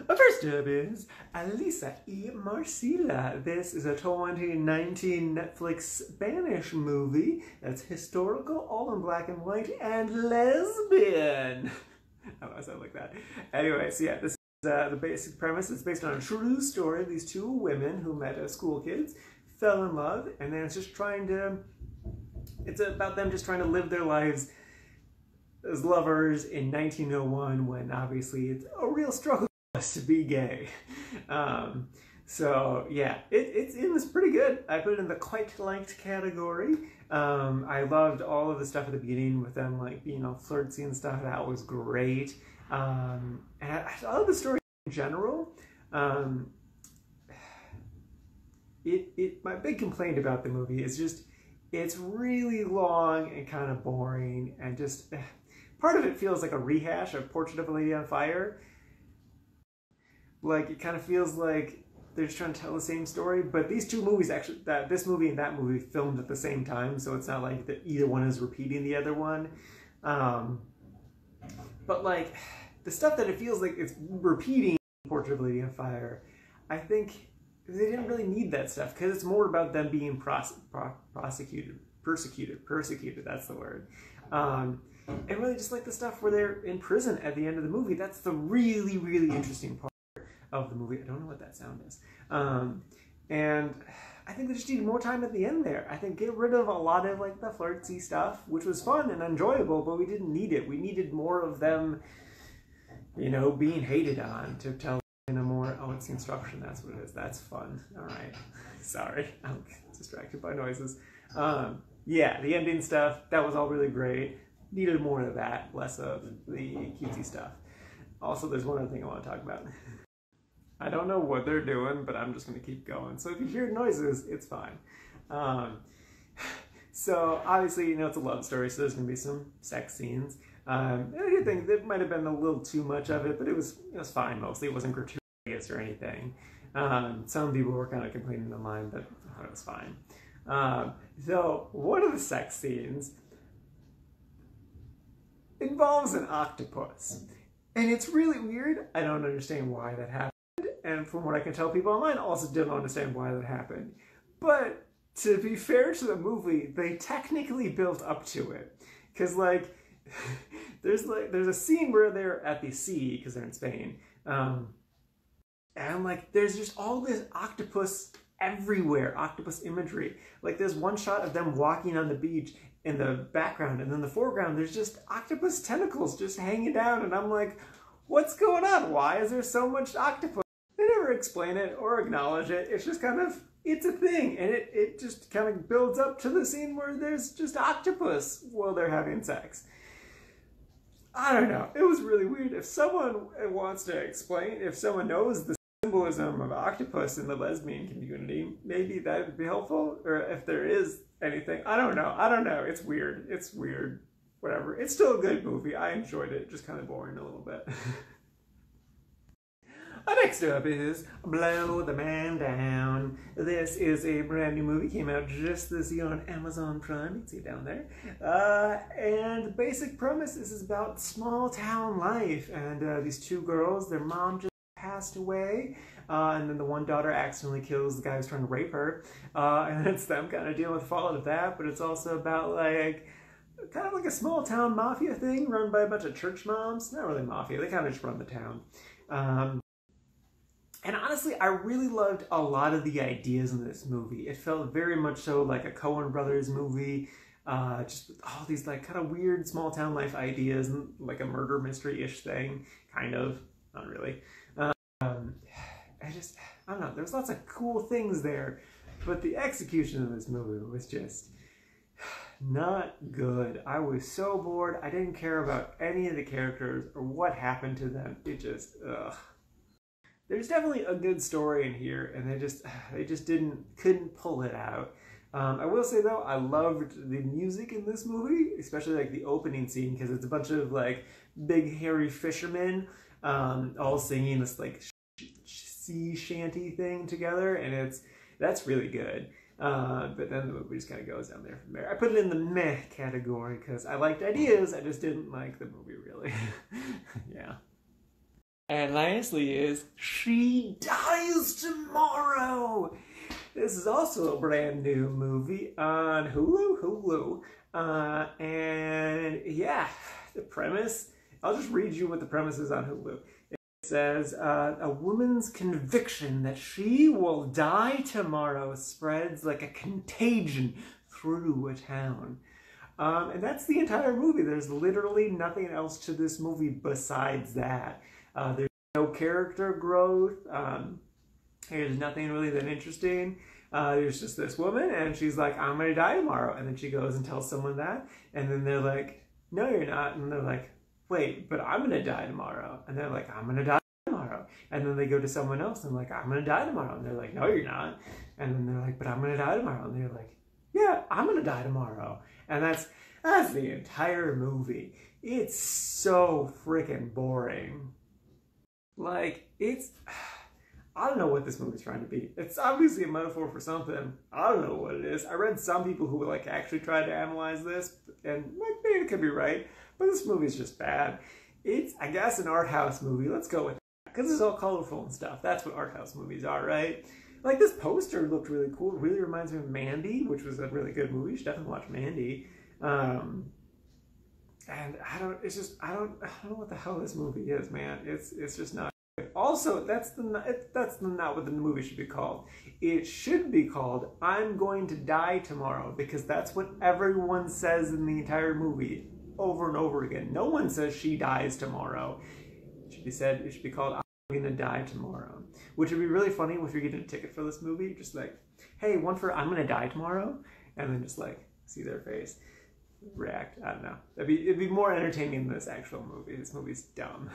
First up is Elisa y Marcela. This is a 2019 Netflix Spanish movie that's historical, all in black and white, and lesbian. I don't know, I sound like that. Anyway, so yeah, this is the basic premise. It's based on a true story of these two women who met as school kids, fell in love, and then it's about them just trying to live their lives as lovers in 1901, when obviously it's a real struggle to be gay. So yeah, it was pretty good. I put it in the quite liked category. I loved all of the stuff at the beginning with them like being all flirty and stuff. That was great. And I love the story in general. My big complaint about the movie is just it's really long and kind of boring, and just part of it feels like a rehash of Portrait of a Lady on Fire. Like, it kind of feels like they're just trying to tell the same story, but these two movies actually, this movie and that movie filmed at the same time, so it's not like that either one is repeating the other one. But like, the stuff that it feels like it's repeating Portrait of a Lady on Fire, I think they didn't really need that stuff, because it's more about them being persecuted, that's the word. And really just like the stuff where they're in prison at the end of the movie, that's the really, really interesting part of the movie. I don't know what that sound is. And I think they just needed more time at the end there. I think get rid of a lot of like the flirty stuff, which was fun and enjoyable, but we didn't need it. We needed more of them, you know, being hated on to tell in a more, oh, it's construction, that's what it is. That's fun. All right. Sorry, I'm distracted by noises. Yeah, the ending stuff, that was all really great. Needed more of that, less of the cutesy stuff. Also, there's one other thing I want to talk about. I don't know what they're doing, but I'm just going to keep going. So if you hear noises, it's fine. So obviously, you know, it's a love story, so there's going to be some sex scenes. And I do think there might have been a little too much of it, but it was fine mostly. It wasn't gratuitous or anything. Some people were kind of complaining online, but I thought it was fine. So one of the sex scenes involves an octopus. And it's really weird. I don't understand why that happened. And from what I can tell, people online also don't understand why that happened. But to be fair to the movie, they technically built up to it. Because like, there's a scene where they're at the sea, because they're in Spain. And like, there's just all this octopus everywhere, octopus imagery. Like there's one shot of them walking on the beach in the background, and then the foreground, there's just octopus tentacles just hanging down, and I'm like, what's going on? Why is there so much octopus? They never explain it or acknowledge it. It's just kind of, it's a thing, and it just kind of builds up to the scene where there's just octopus while they're having sex. I don't know. It was really weird. If someone wants to explain, if someone knows the symbolism of octopus in the lesbian community, maybe that would be helpful. Or if there is anything, I don't know. It's weird. It's weird. Whatever. It's still a good movie. I enjoyed it. Just kind of boring a little bit. Next up is Blow the Man Down. This is a brand new movie. Came out just this year on Amazon Prime. You can see it down there. And the basic premise is about small town life. And these two girls, their mom just passed away. And then the one daughter accidentally kills the guy who's trying to rape her. And it's them kind of dealing with the fallout of that. But it's also about like, kind of like a small town mafia thing run by a bunch of church moms. Not really mafia. They kind of just run the town. And honestly, I really loved a lot of the ideas in this movie. It felt very much so like a Coen Brothers movie, just with all these like kind of weird small town life ideas, and like a murder mystery-ish thing, kind of, not really. I don't know, there's lots of cool things there, but the execution of this movie was just not good. I was so bored. I didn't care about any of the characters or what happened to them. It just, ugh. There's definitely a good story in here, and they just couldn't pull it out. I will say though, I loved the music in this movie, especially like the opening scene, because it's a bunch of like big hairy fishermen all singing this like sea shanty thing together, and that's really good. But then the movie just kind of goes down there from there. I put it in the meh category because I liked ideas, I just didn't like the movie really. Yeah. And lastly is She Dies Tomorrow. This is also a brand new movie on Hulu. And yeah, the premise, I'll just read you what the premise is on Hulu. It says, a woman's conviction that she will die tomorrow spreads like a contagion through a town. And that's the entire movie. There's literally nothing else to this movie besides that. There's no character growth. There's nothing really that interesting. There's just this woman, and she's like, I'm going to die tomorrow. And then she goes and tells someone that. And then they're like, no, you're not. And they're like, wait, but I'm going to die tomorrow. And they're like, I'm going to die tomorrow. And then they go to someone else and like, I'm going to die tomorrow. And they're like, no, you're not. And then they're like, but I'm going to die tomorrow. And they're like, yeah, I'm going to die tomorrow. And that's the entire movie. It's so freaking boring. Like, I don't know what this movie's trying to be. It's obviously a metaphor for something. I don't know what it is. I read some people who like actually tried to analyze this, and like maybe it could be right, but this movie's just bad. It's, I guess, an art house movie. Let's go with that, because it's all colorful and stuff. That's what art house movies are, right? Like, this poster looked really cool. It really reminds me of Mandy, which was a really good movie. You should definitely watch Mandy. And I don't know what the hell this movie is, man. It's just not. Also, that's not what the movie should be called. It should be called I'm Going to Die Tomorrow, because that's what everyone says in the entire movie over and over again. No one says she dies tomorrow. It should be called I'm Going to Die Tomorrow, which would be really funny if you're getting a ticket for this movie. Just like, hey, one for I'm going to die tomorrow, and then just like see their face react. I don't know. It'd be more entertaining than this actual movie. This movie's dumb.